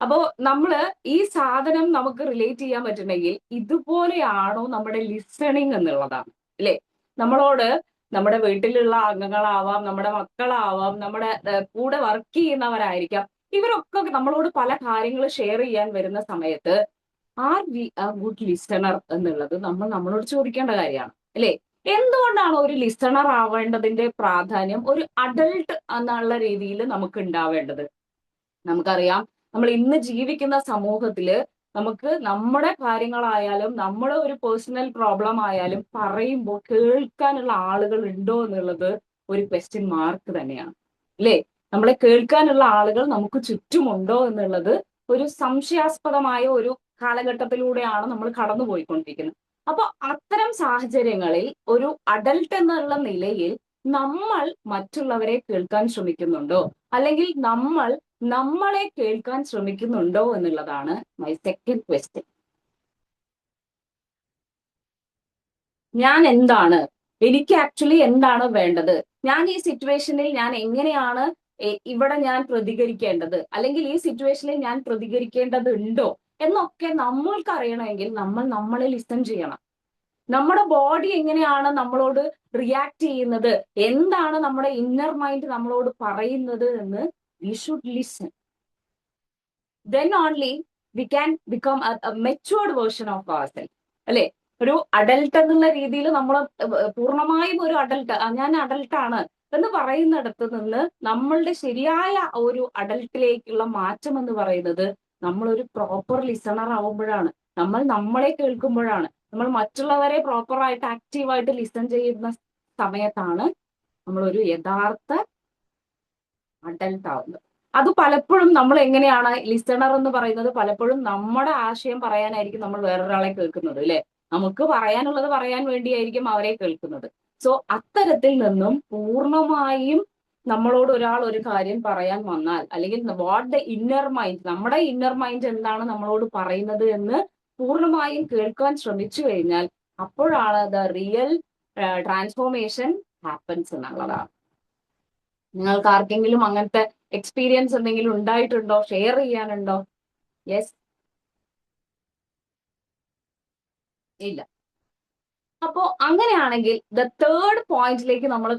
അപ്പോ നമ്മള് ഈ സാധനം നമുക്ക് റിലേറ്റ് ചെയ്യാൻ പറ്റുന്നെങ്കിൽ ഇതുപോലെയാണോ നമ്മുടെ ലിസണിങ് എന്നുള്ളതാണ് അല്ലേ? നമ്മളോട് നമ്മുടെ വീട്ടിലുള്ള അംഗങ്ങളാവാം, നമ്മുടെ മക്കളാവാം, നമ്മുടെ കൂടെ വർക്ക് ചെയ്യുന്നവരായിരിക്കാം, ഇവരൊക്കെ നമ്മളോട് പല കാര്യങ്ങൾ ഷെയർ ചെയ്യാൻ വരുന്ന സമയത്ത് are we a good listener എന്നുള്ളത് നമ്മൾ നമ്മളോട് ചോദിക്കേണ്ട കാര്യമാണ് അല്ലേ? എന്തുകൊണ്ടാണ് ഒരു ലിസണർ ആവേണ്ടതിന്റെ പ്രാധാന്യം ഒരു അഡൾട്ട് എന്നുള്ള രീതിയിൽ നമുക്ക് ഉണ്ടാവേണ്ടത്? നമുക്കറിയാം, നമ്മൾ ഇന്ന് ജീവിക്കുന്ന സമൂഹത്തില് നമുക്ക് നമ്മുടെ കാര്യങ്ങളായാലും നമ്മുടെ ഒരു പേഴ്സണൽ പ്രോബ്ലം ആയാലും പറയുമ്പോൾ കേൾക്കാനുള്ള ആളുകൾ ഉണ്ടോ എന്നുള്ളത് ഒരു ക്വസ്റ്റ്യൻ മാർക്ക് തന്നെയാണ് അല്ലേ? നമ്മളെ കേൾക്കാനുള്ള ആളുകൾ നമുക്ക് ചുറ്റുമുണ്ടോ എന്നുള്ളത് ഒരു സംശയാസ്പദമായ ഒരു കാലഘട്ടത്തിലൂടെയാണ് നമ്മൾ കടന്നുപോയിക്കൊണ്ടിരിക്കുന്നത്. അപ്പൊ അത്തരം സാഹചര്യങ്ങളിൽ ഒരു അഡൽട്ട് എന്നുള്ള നിലയിൽ നമ്മൾ മറ്റുള്ളവരെ കേൾക്കാൻ ശ്രമിക്കുന്നുണ്ടോ, അല്ലെങ്കിൽ നമ്മൾ നമ്മളെ കേൾക്കാൻ ശ്രമിക്കുന്നുണ്ടോ എന്നുള്ളതാണ് മൈ സെക്കൻഡ് ക്വസ്റ്റ്യൻ. ഞാൻ എന്താണ്, എനിക്ക് ആക്ച്വലി എന്താണ് വേണ്ടത്, ഞാൻ ഈ സിറ്റുവേഷനിൽ ഞാൻ എങ്ങനെയാണ് ഇവിടെ ഞാൻ പ്രതികരിക്കേണ്ടത്, അല്ലെങ്കിൽ ഈ സിറ്റുവേഷനിൽ ഞാൻ പ്രതികരിക്കേണ്ടതുണ്ടോ എന്നൊക്കെ നമ്മൾക്ക് അറിയണമെങ്കിൽ നമ്മൾ നമ്മളെ ലിസൺ ചെയ്യണം. നമ്മുടെ ബോഡി എങ്ങനെയാണ് നമ്മളോട് റിയാക്ട് ചെയ്യുന്നത്, എന്താണ് നമ്മുടെ ഇന്നർ മൈൻഡ് നമ്മളോട് പറയുന്നത് എന്ന് we should listen. then only we can become a matured version of ourselves അല്ലെ? ഒരു അഡൽട്ട് എന്നുള്ള രീതിയിൽ നമ്മൾ പൂർണ്ണമായും ഒരു അഡൽട്ട്, ഞാൻ അഡൽട്ടാണ് എന്ന് പറയുന്നിടത്ത് നിന്ന് നമ്മളുടെ ശരിയായ ഒരു അഡൽട്ടിലേക്കുള്ള മാറ്റം എന്ന് പറയുന്നത് നമ്മൾ ഒരു പ്രോപ്പർ ലിസണർ ആവുമ്പോഴാണ്, നമ്മൾ നമ്മളെ കേൾക്കുമ്പോഴാണ്, നമ്മൾ മറ്റുള്ളവരെ പ്രോപ്പറായിട്ട് ആക്റ്റീവായിട്ട് ലിസൺ ചെയ്യുന്ന സമയത്താണ് നമ്മൾ ഒരു യഥാർത്ഥ അഡൽട്ട് ആവുന്നത്. അത് പലപ്പോഴും നമ്മൾ എങ്ങനെയാണ് ലിസണർ എന്ന് പറയുന്നത്, പലപ്പോഴും നമ്മുടെ ആശയം പറയാനായിരിക്കും നമ്മൾ വേറൊരാളെ കേൾക്കുന്നത് അല്ലെ? നമുക്ക് പറയാനുള്ളത് പറയാൻ വേണ്ടിയായിരിക്കും അവരെ കേൾക്കുന്നത്. സോ അത്തരത്തിൽ നിന്നും പൂർണ്ണമായും നമ്മളോട് ഒരാൾ ഒരു കാര്യം പറയാൻ വന്നാൽ, അല്ലെങ്കിൽ വാട്ട് ദ ഇന്നർ മൈൻഡ്, നമ്മുടെ ഇന്നർ മൈൻഡ് എന്താണ് നമ്മളോട് പറയുന്നത് എന്ന് പൂർണ്ണമായും കേൾക്കാൻ ശ്രമിച്ചു കഴിഞ്ഞാൽ അപ്പോഴാണ് ദ റിയൽ ട്രാൻസ്ഫോർമേഷൻ ഹാപ്പൻസ് എന്നുള്ളതാണ്. നിങ്ങൾക്ക് ആർക്കെങ്കിലും അങ്ങനത്തെ എക്സ്പീരിയൻസ് എന്തെങ്കിലും ഉണ്ടായിട്ടുണ്ടോ? ഷെയർ ചെയ്യാനുണ്ടോ? യെസ്? ഇല്ല. അപ്പോ അങ്ങനെയാണെങ്കിൽ ദ തേർഡ് പോയിന്റിലേക്ക് നമ്മൾ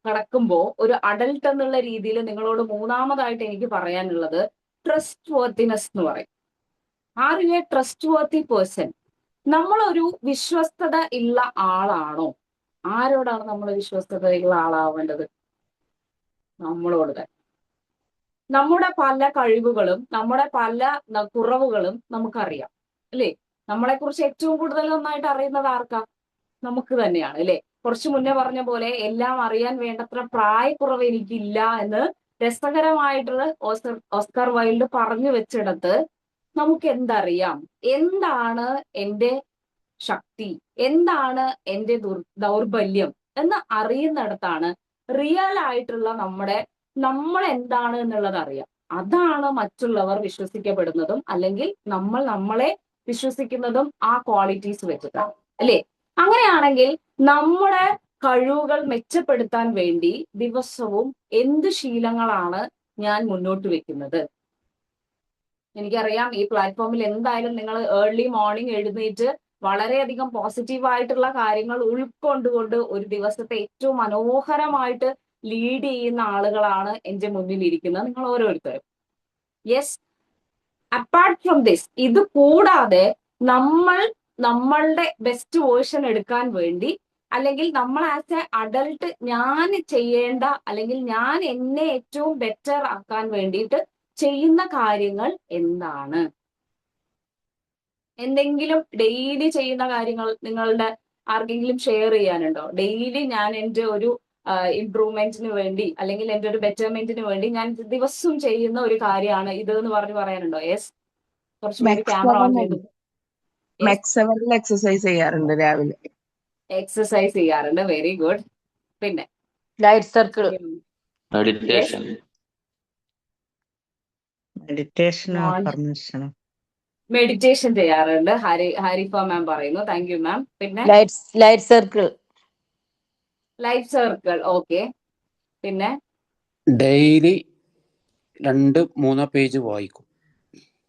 കടക്കുമ്പോൾ ഒരു അഡൽട്ട് എന്നുള്ള രീതിയിൽ നിങ്ങളോട് മൂന്നാമതായിട്ട് എനിക്ക് പറയാനുള്ളത് ട്രസ്റ്റ് വർത്തിനെസ് എന്ന് പറയും. Are you A trust worthy person? നമ്മളൊരു വിശ്വസ്തത ഉള്ള ആളാണോ? ആരോടാണ് നമ്മൾ വിശ്വസ്തതയുള്ള ആളാവേണ്ടത്? നമ്മളോട് തന്നെ. നമ്മുടെ പല കഴിവുകളും നമ്മുടെ പല കുറവുകളും നമുക്കറിയാം അല്ലേ? നമ്മളെ കുറിച്ച് ഏറ്റവും കൂടുതൽ നന്നായിട്ട് അറിയുന്നത് ആർക്കാ? നമുക്ക് തന്നെയാണ് അല്ലേ? കുറച്ചു മുന്നേ പറഞ്ഞ പോലെ എല്ലാം അറിയാൻ വേണ്ടത്ര പ്രായക്കുറവ് എനിക്കില്ല എന്ന് രസകരമായിട്ടുള്ള ഓസ്കർ വൈൽഡ് പറഞ്ഞു വെച്ചിടത്ത് നമുക്ക് എന്തറിയാം, എന്താണ് എൻ്റെ ശക്തി, എന്താണ് എൻ്റെ ദൗർബല്യം എന്ന് അറിയുന്നിടത്താണ് റിയൽ ആയിട്ടുള്ള നമ്മൾ എന്താണ് എന്നുള്ളത് അറിയാം. അതാണ് മറ്റുള്ളവർ വിശ്വസിക്കപ്പെടുന്നതും അല്ലെങ്കിൽ നമ്മൾ നമ്മളെ വിശ്വസിക്കുന്നതും ആ ക്വാളിറ്റീസ് വെച്ചിട്ടാണ് അല്ലേ? അങ്ങനെയാണെങ്കിൽ നമ്മുടെ കഴിവുകൾ മെച്ചപ്പെടുത്താൻ വേണ്ടി ദിവസവും എന്ത് ശീലങ്ങളാണ് ഞാൻ മുന്നോട്ട് വെക്കുന്നത്? എനിക്കറിയാം ഈ പ്ലാറ്റ്ഫോമിൽ എന്തായാലും നിങ്ങൾ ഏർലി മോർണിംഗ് എഴുന്നേറ്റ് വളരെയധികം പോസിറ്റീവായിട്ടുള്ള കാര്യങ്ങൾ ഉൾക്കൊണ്ടുകൊണ്ട് ഒരു ദിവസത്തെ ഏറ്റവും മനോഹരമായിട്ട് ലീഡ് ചെയ്യുന്ന ആളുകളാണ് എന്റെ മുന്നിൽ ഇരിക്കുന്നത് നിങ്ങൾ ഓരോരുത്തരും. യെസ്, അപ്പാർട്ട് ഫ്രം ദിസ്, ഇത് കൂടാതെ നമ്മൾ നമ്മളുടെ ബെസ്റ്റ് വേർഷൻ എടുക്കാൻ വേണ്ടി, അല്ലെങ്കിൽ നമ്മൾ ആസ് എ അഡൾട്ട് ഞാൻ ചെയ്യേണ്ട, അല്ലെങ്കിൽ ഞാൻ എന്നെ ഏറ്റവും ബെറ്റർ ആക്കാൻ വേണ്ടിയിട്ട് ചെയ്യുന്ന കാര്യങ്ങൾ എന്താണ്? എന്തെങ്കിലും ഡെയിലി ചെയ്യുന്ന കാര്യങ്ങൾ നിങ്ങളുടെ ആർക്കെങ്കിലും ഷെയർ ചെയ്യാനുണ്ടോ? ഡെയിലി ഞാൻ എൻ്റെ ഒരു ഇംപ്രൂവ്മെന്റിന് വേണ്ടി, അല്ലെങ്കിൽ എൻ്റെ ഒരു ബെറ്റർമെന്റിന് വേണ്ടി ഞാൻ ദിവസവും ചെയ്യുന്ന ഒരു കാര്യമാണ് ഇത് എന്ന് പറയാനുണ്ടോ? യെസ്, കുറച്ചുകൂടി ക്യാമറ ഓൺ ചെയ്തു. മെക്സവറിൽ എക്സസൈസ് ചെയ്യാറുണ്ട് രാവിലെ. എക്സസൈസ് ചെയ്യാറുണ്ട്, വെരി ഗുഡ്. പിന്നെ ലൈറ്റ് സർക്കിൾ, മെഡിറ്റേഷൻ, മെഡിറ്റേഷനോ അഫർമേഷനോ? മെഡിറ്റേഷൻ ചെയ്യാറുണ്ട്, ഹരിഫ മാം പറയുന്നു. Thank you ma'am. പിന്നെ light circle, life circle, okay. പിന്നെ ഡെയിലി 2-3 പേജ് വായിക്കും.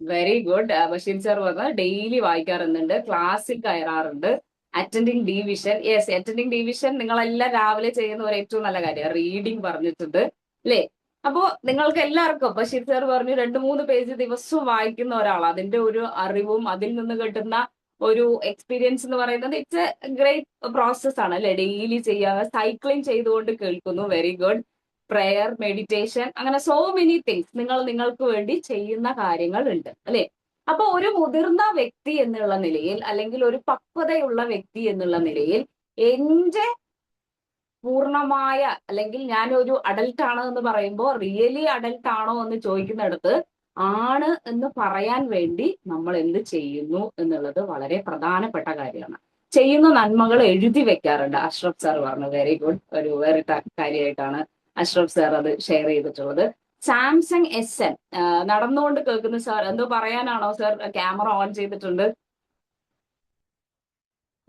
Very good. ബഷീർ സാർ പറഞ്ഞ ഡെയിലി വായിക്കാറുണ്ട്, ക്ലാസ്സിൽ കയറാറുണ്ട്, attending division. Yes, attending division നിങ്ങളെല്ലാം രാവിലെ ചെയ്യുന്ന ഒരു ഏറ്റവും നല്ല കാര്യമാണ്. റീഡിങ് പറഞ്ഞിട്ടുണ്ട് അല്ലേ? അപ്പോ നിങ്ങൾക്ക് എല്ലാവർക്കും ബഷീർ സാർ പറഞ്ഞു 2-3 പേജ് ദിവസവും വായിക്കുന്ന ഒരാൾ, അതിന്റെ ഒരു അറിവും അതിൽ നിന്ന് കിട്ടുന്ന ഒരു എക്സ്പീരിയൻസ് എന്ന് പറയുന്നത് ഇറ്റ്സ് എ ഗ്രേറ്റ് പ്രോസസ് ആണ് അല്ലെ? ഡെയിലി ചെയ്യാൻ, സൈക്ലിംഗ് ചെയ്തുകൊണ്ട് കേൾക്കുന്നു, വെരി ഗുഡ്. പ്രയർ, മെഡിറ്റേഷൻ, അങ്ങനെ സോ മെനി തിങ്സ് നിങ്ങൾ നിങ്ങൾക്ക് വേണ്ടി ചെയ്യുന്ന കാര്യങ്ങൾ ഉണ്ട് അല്ലെ? അപ്പൊ ഒരു മുതിർന്ന വ്യക്തി എന്നുള്ള നിലയിൽ, അല്ലെങ്കിൽ ഒരു പക്വതയുള്ള വ്യക്തി എന്നുള്ള നിലയിൽ, എന്റെ പൂർണ്ണമായ, അല്ലെങ്കിൽ ഞാൻ ഒരു അഡൽട്ട് ആണ് എന്ന് പറയുമ്പോൾ റിയലി അഡൽട്ട് ആണോ എന്ന് ചോദിക്കുന്നിടത്ത് ആണ് എന്ന് പറയാൻ വേണ്ടി നമ്മൾ എന്ത് ചെയ്യുന്നു എന്നുള്ളത് വളരെ പ്രധാനപ്പെട്ട കാര്യമാണ്. ചെയ്യുന്ന നന്മകൾ എഴുതി വെക്കാറുണ്ട്. അഷ്റഫ് സാർ പറഞ്ഞു, വെരി ഗുഡ്. ഒരു വേറെ കാര്യമായിട്ടാണ് അഷ്റഫ് സാർ അത് ഷെയർ ചെയ്തിട്ടുള്ളത്. സാംസങ് S10 നടന്നുകൊണ്ട് കേൾക്കുന്നു സാർ, എന്തോ പറയാനാണോ സാർ? ക്യാമറ ഓൺ ചെയ്തിട്ടുണ്ട്.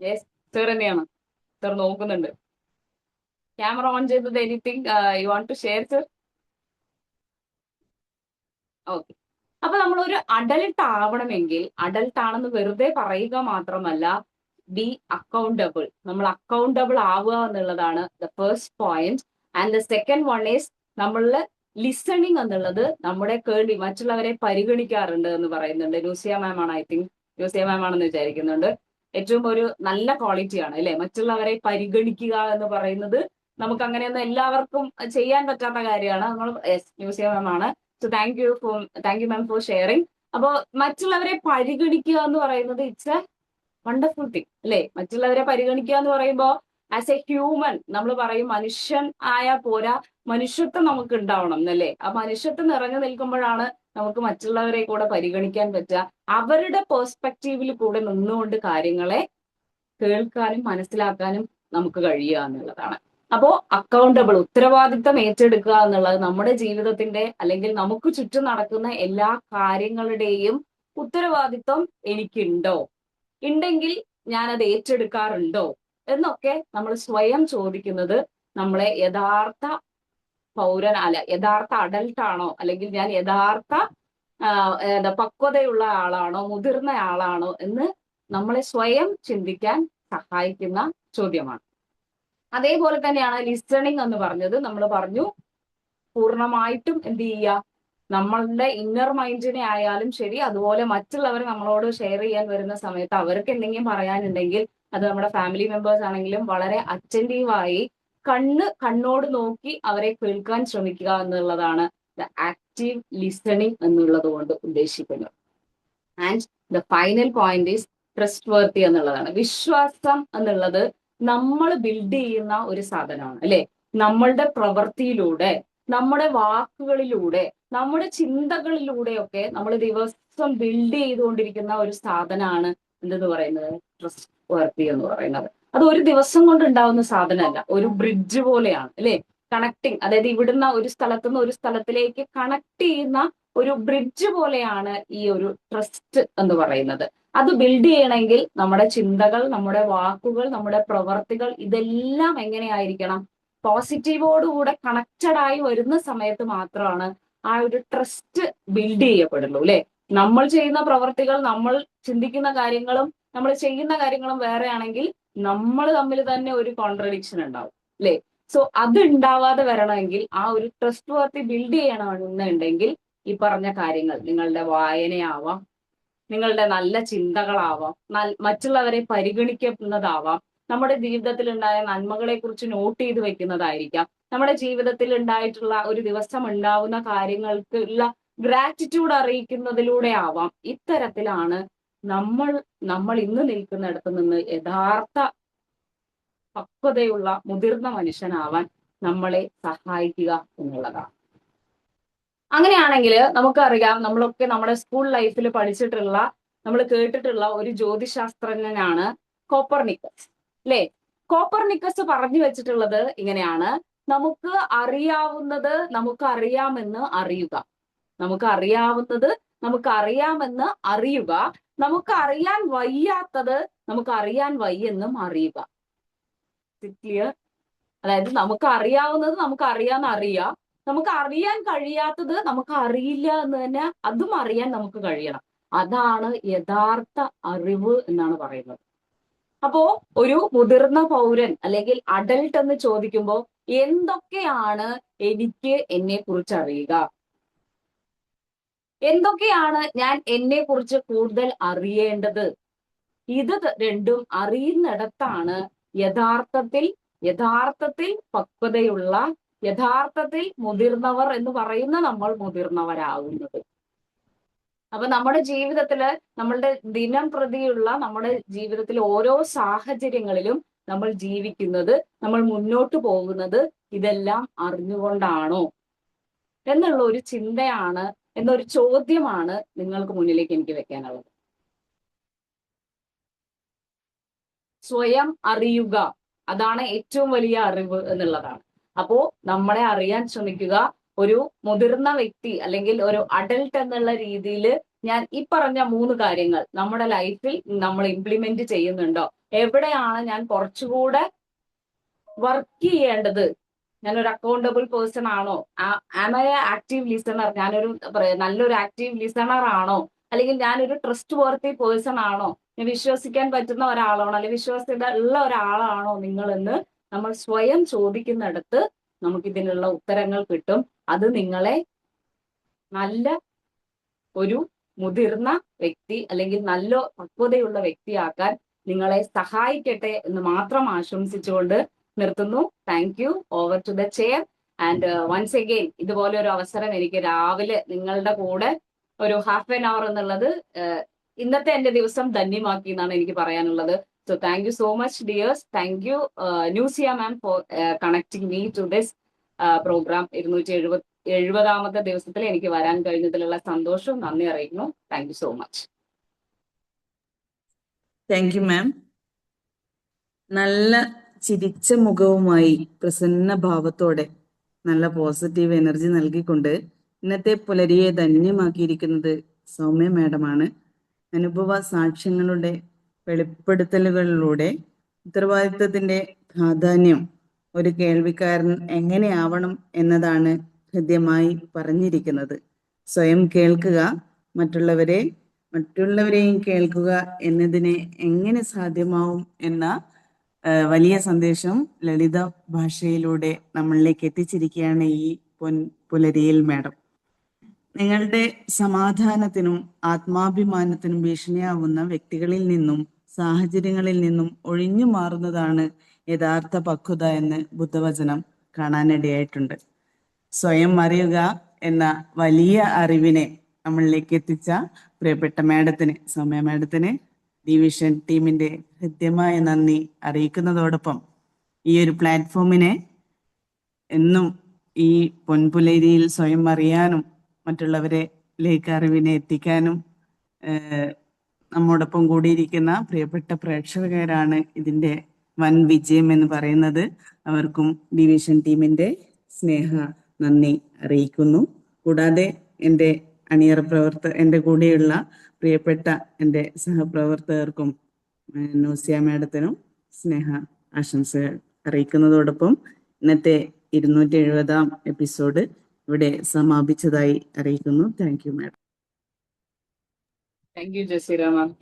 യെസ്, സാർ തന്നെയാണ്. സാർ നോക്കുന്നുണ്ട്. ക്യാമറ ഓൺ ചെയ്തത് anything you want to share sir? Okay. അപ്പൊ നമ്മളൊരു അഡൽട്ട് ആവണമെങ്കിൽ, അഡൽട്ട് ആണെന്ന് വെറുതെ പറയുക മാത്രമല്ല, ബി അക്കൗണ്ടബിൾ. നമ്മൾ അക്കൗണ്ടബിൾ ആവുക എന്നുള്ളതാണ് the first point. And the second one is നമ്മളില് ലിസണിങ് എന്നുള്ളത്, നമ്മുടെ കേൾവി, മറ്റുള്ളവരെ പരിഗണിക്കാറുണ്ട് എന്ന് പറയുന്നുണ്ട്. ന്യൂസിയ മാം ആണ്, ഐ തിങ്ക് ന്യൂസിയ മാം ആണെന്ന് വിചാരിക്കുന്നുണ്ട്. ഏറ്റവും ഒരു നല്ല ക്വാളിറ്റിയാണ് അല്ലെ? മറ്റുള്ളവരെ പരിഗണിക്കുക എന്ന് പറയുന്നത് നമുക്ക് അങ്ങനെയൊന്നും എല്ലാവർക്കും ചെയ്യാൻ പറ്റാത്ത കാര്യമാണ്. നമ്മൾ ന്യൂസിയ മാം ആണ്. So thank you ma'am four sharing. അപ്പോൾ മറ്റുള്ളവരെ പരിഗണിക്കുക എന്ന് പറയുന്നത് ഇറ്റ്സ് എ വണ്ടർഫുൾ തിങ് അല്ലെ? മറ്റുള്ളവരെ പരിഗണിക്കുക എന്ന് പറയുമ്പോൾ ആസ് എ ഹ്യൂമൻ നമ്മൾ പറയും മനുഷ്യൻ ആയാൽ പോരാ, മനുഷ്യത്വം നമുക്ക് ഉണ്ടാവണം എന്നല്ലേ? ആ മനുഷ്യത്വം നിറഞ്ഞു നിൽക്കുമ്പോഴാണ് നമുക്ക് മറ്റുള്ളവരെ കൂടെ പരിഗണിക്കാൻ പറ്റുക. അവരുടെ പേഴ്സ്പെക്റ്റീവിൽ കൂടെ നിന്നുകൊണ്ട് കാര്യങ്ങളെ കേൾക്കാനും മനസ്സിലാക്കാനും നമുക്ക് കഴിയുക എന്നുള്ളതാണ്. അപ്പോ അക്കൗണ്ടബിൾ, ഉത്തരവാദിത്തം ഏറ്റെടുക്കുക എന്നുള്ളത് നമ്മുടെ ജീവിതത്തിന്റെ, അല്ലെങ്കിൽ നമുക്ക് ചുറ്റും നടക്കുന്ന എല്ലാ കാര്യങ്ങളുടെയും ഉത്തരവാദിത്വം എനിക്കുണ്ടോ, ഉണ്ടെങ്കിൽ ഞാനത് ഏറ്റെടുക്കാറുണ്ടോ എന്നൊക്കെ നമ്മൾ സ്വയം ചോദിക്കുന്നത് നമ്മളെ യഥാർത്ഥ പൗരൻ അല്ല, യഥാർത്ഥ അഡൽട്ട് ആണോ, അല്ലെങ്കിൽ ഞാൻ യഥാർത്ഥ പക്വതയുള്ള ആളാണോ, മുതിർന്ന ആളാണോ എന്ന് നമ്മളെ സ്വയം ചിന്തിക്കാൻ സഹായിക്കുന്ന ചോദ്യമാണ്. അതേപോലെ തന്നെയാണ് ലിസണിങ് എന്ന് പറഞ്ഞത്. നമ്മൾ പറഞ്ഞു പൂർണ്ണമായിട്ടും എന്ത് ചെയ്യുക, നമ്മളുടെ ഇന്നർ മൈൻഡിനെ ആയാലും ശരി, അതുപോലെ മറ്റുള്ളവർ നമ്മളോട് ഷെയർ ചെയ്യാൻ വരുന്ന സമയത്ത് അവർക്ക് എന്തെങ്കിലും പറയാനുണ്ടെങ്കിൽ, അത് നമ്മുടെ ഫാമിലി മെമ്പേഴ്സ് ആണെങ്കിലും വളരെ അറ്റൻറ്റീവായി കണ്ണോട് നോക്കി അവരെ കേൾക്കാൻ ശ്രമിക്കുക എന്നുള്ളതാണ് ദ ആക്റ്റീവ് ലിസണിങ് എന്നുള്ളത് കൊണ്ട് ഉദ്ദേശിക്കുന്നത്. And the final point is trustworthy എന്നുള്ളതാണ്. വിശ്വാസം എന്നുള്ളത് നമ്മൾ ബിൽഡ് ചെയ്യുന്ന ഒരു സാധനമാണ് അല്ലെ? നമ്മളുടെ പ്രവൃത്തിയിലൂടെ, നമ്മുടെ വാക്കുകളിലൂടെ, നമ്മുടെ ചിന്തകളിലൂടെയൊക്കെ നമ്മൾ ദിവസം ബിൽഡ് ചെയ്തുകൊണ്ടിരിക്കുന്ന ഒരു സാധനമാണ് എന്തെന്ന് പറയുന്നത്, ട്രസ്റ്റ് വർത്തി എന്ന് പറയുന്നത്. അത് ഒരു ദിവസം കൊണ്ട് ഉണ്ടാവുന്ന സാധനമല്ല, ഒരു ബ്രിഡ്ജ് പോലെയാണ് അല്ലെ? കണക്ടിങ്, അതായത് ഇവിടുന്ന് ഒരു സ്ഥലത്തുനിന്ന് ഒരു സ്ഥലത്തിലേക്ക് കണക്ട് ചെയ്യുന്ന ഒരു ബ്രിഡ്ജ് പോലെയാണ് ഈ ഒരു ട്രസ്റ്റ് എന്ന് പറയുന്നത്. അത് ബിൽഡ് ചെയ്യണമെങ്കിൽ നമ്മുടെ ചിന്തകൾ, നമ്മുടെ വാക്കുകൾ, നമ്മുടെ പ്രവർത്തികൾ ഇതെല്ലാം എങ്ങനെയായിരിക്കണം? പോസിറ്റീവോടുകൂടെ കണക്റ്റഡ് ആയി വരുന്ന സമയത്ത് മാത്രമാണ് ആ ഒരു ട്രസ്റ്റ് ബിൽഡ് ചെയ്യപ്പെടുള്ളൂ അല്ലെ? നമ്മൾ ചെയ്യുന്ന പ്രവർത്തികൾ, നമ്മൾ ചിന്തിക്കുന്ന കാര്യങ്ങളും നമ്മൾ ചെയ്യുന്ന കാര്യങ്ങളും വേറെ ആണെങ്കിൽ നമ്മൾ തമ്മിൽ തന്നെ ഒരു കോൺട്രഡിക്ഷൻ ഉണ്ടാവും അല്ലേ? സോ അത് ഉണ്ടാവാതെ വരണമെങ്കിൽ ആ ഒരു ട്രസ്റ്റ് വർത്തി ബിൽഡ് ചെയ്യണമെന്നുണ്ടെങ്കിൽ ഈ പറഞ്ഞ കാര്യങ്ങൾ നിങ്ങളുടെ വായനയാവാം, നിങ്ങളുടെ നല്ല ചിന്തകളാവാം, മറ്റുള്ളവരെ പരിഗണിക്കുന്നതാവാം, നമ്മുടെ ജീവിതത്തിൽ ഉണ്ടായ നന്മകളെ കുറിച്ച് നോട്ട് ചെയ്ത് വെക്കുന്നതായിരിക്കാം, നമ്മുടെ ജീവിതത്തിൽ ഉണ്ടായിട്ടുള്ള ഒരു ദിവസം ഉണ്ടാവുന്ന കാര്യങ്ങൾക്കുള്ള ഗ്രാറ്റിറ്റ്യൂഡ് അറിയിക്കുന്നതിലൂടെ ആവാം. ഇത്തരത്തിലാണ് നമ്മൾ ഇന്ന് നിൽക്കുന്നിടത്ത് നിന്ന് യഥാർത്ഥ പക്വതയുള്ള മുതിർന്ന മനുഷ്യനാവാൻ നമ്മളെ സഹായിക്കുക എന്നുള്ളതാണ്. അങ്ങനെയാണെങ്കിൽ നമുക്കറിയാം, നമ്മളൊക്കെ നമ്മുടെ സ്കൂൾ ലൈഫിൽ പഠിച്ചിട്ടുള്ള, നമ്മൾ കേട്ടിട്ടുള്ള ഒരു ജ്യോതിശാസ്ത്രജ്ഞനാണ് കോപ്പർനിക്കസ് അല്ലേ? കോപ്പർനിക്കസ് പറഞ്ഞു വെച്ചിട്ടുള്ളത് ഇങ്ങനെയാണ്: നമുക്ക് അറിയാവുന്നത് നമുക്ക് അറിയാമെന്ന് അറിയുക, നമുക്ക് അറിയാവുന്നത് നമുക്ക് അറിയാമെന്ന് അറിയുക, നമുക്ക് അറിയാൻ വയ്യാത്തത് നമുക്ക് അറിയാൻ വയ്യെന്നും അറിയുക. ക്ലിയർ? അതായത് നമുക്ക് അറിയാവുന്നത് നമുക്ക് അറിയാന്ന് അറിയാം, നമുക്ക് അറിയാൻ കഴിയാത്തത് നമുക്ക് അറിയില്ല എന്ന് തന്നെ അതും അറിയാൻ നമുക്ക് കഴിയണം. അതാണ് യഥാർത്ഥ അറിവ് എന്നാണ് പറയുന്നത്. അപ്പോ ഒരു മുതിർന്ന പൗരൻ അല്ലെങ്കിൽ അഡൽട്ട് എന്ന് ചോദിക്കുമ്പോൾ എന്തൊക്കെയാണ് എനിക്ക് എന്നെ കുറിച്ച് അറിയുക, എന്തൊക്കെയാണ് ഞാൻ എന്നെ കുറിച്ച് കൂടുതൽ അറിയേണ്ടത്, ഇത് രണ്ടും അറിയുന്നിടത്താണ് യഥാർത്ഥത്തിൽ പക്വതയുള്ള, യഥാർത്ഥത്തിൽ മുതിർന്നവർ എന്ന് പറയുന്ന നമ്മൾ മുതിർന്നവരാകുന്നത്. അപ്പൊ നമ്മുടെ ജീവിതത്തില്, നമ്മളുടെ ദിനം പ്രതിയുള്ള നമ്മുടെ ജീവിതത്തിലെ ഓരോ സാഹചര്യങ്ങളിലും നമ്മൾ ജീവിക്കുന്നത്, നമ്മൾ മുന്നോട്ട് പോകുന്നത് ഇതെല്ലാം അറിഞ്ഞുകൊണ്ടാണോ എന്നുള്ള ഒരു ചിന്തയാണ്, എന്നൊരു ചോദ്യമാണ് നിങ്ങൾക്ക് മുന്നിലേക്ക് എനിക്ക് വെക്കാനുള്ളത്. സ്വയം അറിയുക, അതാണ് ഏറ്റവും വലിയ അറിവ് എന്നുള്ളതാണ്. അപ്പോ നമ്മളെ അറിയാൻ ശ്രമിക്കുക. ഒരു മുതിർന്ന വ്യക്തി അല്ലെങ്കിൽ ഒരു അഡൽട്ട് എന്നുള്ള രീതിയിൽ ഞാൻ ഈ പറഞ്ഞ 3 കാര്യങ്ങൾ നമ്മുടെ ലൈഫിൽ നമ്മൾ ഇംപ്ലിമെന്റ് ചെയ്യുന്നുണ്ടോ? എവിടെയാണ് ഞാൻ കുറച്ചുകൂടെ വർക്ക് ചെയ്യേണ്ടത്? ഞാനൊരു അക്കൗണ്ടബിൾ പേഴ്സൺ ആണോ? Am I active listener? ഞാനൊരു നല്ലൊരു ആക്റ്റീവ് ലിസണർ ആണോ? അല്ലെങ്കിൽ ഞാനൊരു ട്രസ്റ്റ് വർത്തി പേഴ്സൺ ആണോ? ഞാൻ വിശ്വസിക്കാൻ പറ്റുന്ന ഒരാളാണോ? അല്ലെങ്കിൽ വിശ്വാസ്യത ഉള്ള ഒരാളാണോ നിങ്ങളെന്ന് നമ്മൾ സ്വയം ചോദിക്കുന്നിടത്ത് നമുക്കിതിനുള്ള ഉത്തരങ്ങൾ കിട്ടും. അത് നിങ്ങളെ നല്ല ഒരു മുതിർന്ന വ്യക്തി അല്ലെങ്കിൽ നല്ല പക്വതയുള്ള വ്യക്തിയാക്കാൻ നിങ്ങളെ സഹായിക്കട്ടെ എന്ന് മാത്രം ആശംസിച്ചുകൊണ്ട് നിർത്തുന്നു. Thank you. Over to the chair. And once again ഇതുപോലെ ഒരു അവസരം എനിക്ക് രാവിലെ നിങ്ങളുടെ കൂടെ ഒരു ഹാഫ് ആൻ അവർ എന്നുള്ളത് ഇന്നത്തെ എന്റെ ദിവസം ധന്യമാക്കി എന്നാണ് എനിക്ക് പറയാനുള്ളത്. So thank you so much, dears. Thank you, Nusia ma'am, for connecting me to this program. 270ാമത്തെ ദിവസത്തിൽ എനിക്ക് വരാൻ കഴിഞ്ഞതിലുള്ള സന്തോഷവും നന്ദി അറിയിക്കുന്നു. Thank you so much. Thank you മാം. നല്ല ചിരിച്ച മുഖവുമായി പ്രസന്ന ഭാവത്തോടെ നല്ല പോസിറ്റീവ് എനർജി നൽകിക്കൊണ്ട് ഇന്നത്തെ പുലരിയെ ധന്യമാക്കിയിരിക്കുന്നത് സൗമ്യ മാഡമാണ്. അനുഭവ സാക്ഷ്യങ്ങളുടെ വെളിപ്പെടുത്തലുകളിലൂടെ ഉത്തരവാദിത്വത്തിന്റെ പ്രാധാന്യം ഒരു കേൾവിക്കാരൻ എങ്ങനെയാവണം എന്നതാണ് ഹൃദ്യമായി പറഞ്ഞിരിക്കുന്നത്. സ്വയം കേൾക്കുക, മറ്റുള്ളവരെയും കേൾക്കുക എന്നതിനെ എങ്ങനെ സാധ്യമാവും എന്ന വലിയ സന്ദേശം ലളിത ഭാഷയിലൂടെ നമ്മളിലേക്ക് എത്തിച്ചിരിക്കുകയാണ് ഈ പുലരിയിൽ മാഡം. നിങ്ങളുടെ സമാധാനത്തിനും ആത്മാഭിമാനത്തിനും ഭീഷണിയാവുന്ന വ്യക്തികളിൽ നിന്നും സാഹചര്യങ്ങളിൽ നിന്നും ഒഴിഞ്ഞു മാറുന്നതാണ് യഥാർത്ഥ പക്വത എന്ന് ബുദ്ധവചനം കാണാനിടയായിട്ടുണ്ട്. സ്വയം അറിയുക എന്ന വലിയ അറിവിനെ നമ്മളിലേക്ക് എത്തിച്ച പ്രിയപ്പെട്ട മാഡത്തിന്, സൗമ്യ മാഡത്തിന് ഡിവിഷൻ ടീമിന്റെ ഹൃദ്യമായ നന്ദി അറിയിക്കുന്നതോടൊപ്പം ഈ ഒരു പ്ലാറ്റ്ഫോമിനെ എന്നും ഈ പൊൻപുലരിയിൽ സ്വയം അറിയാനും മറ്റുള്ളവരിലേക്ക് അറിവിനെ എത്തിക്കാനും നമ്മോടൊപ്പം കൂടിയിരിക്കുന്ന പ്രിയപ്പെട്ട പ്രേക്ഷകരാണ് ഇതിന്റെ വൻ വിജയം എന്ന് പറയുന്നത്. അവർക്കും ഡിവിഷൻ ടീമിന്റെ സ്നേഹ നന്ദി അറിയിക്കുന്നു. കൂടാതെ എൻ്റെ എൻ്റെ കൂടെയുള്ള പ്രിയപ്പെട്ട എൻ്റെ സഹപ്രവർത്തകർക്കും നൂസിയ മാഡത്തിനും സ്നേഹ ആശംസകൾ അറിയിക്കുന്നതോടൊപ്പം ഇന്നത്തെ 270ാം എപ്പിസോഡ് ഇവിടെ സമാപിച്ചതായി അറിയിക്കുന്നു. Thank you madam. Thank you Jaseera ma'am.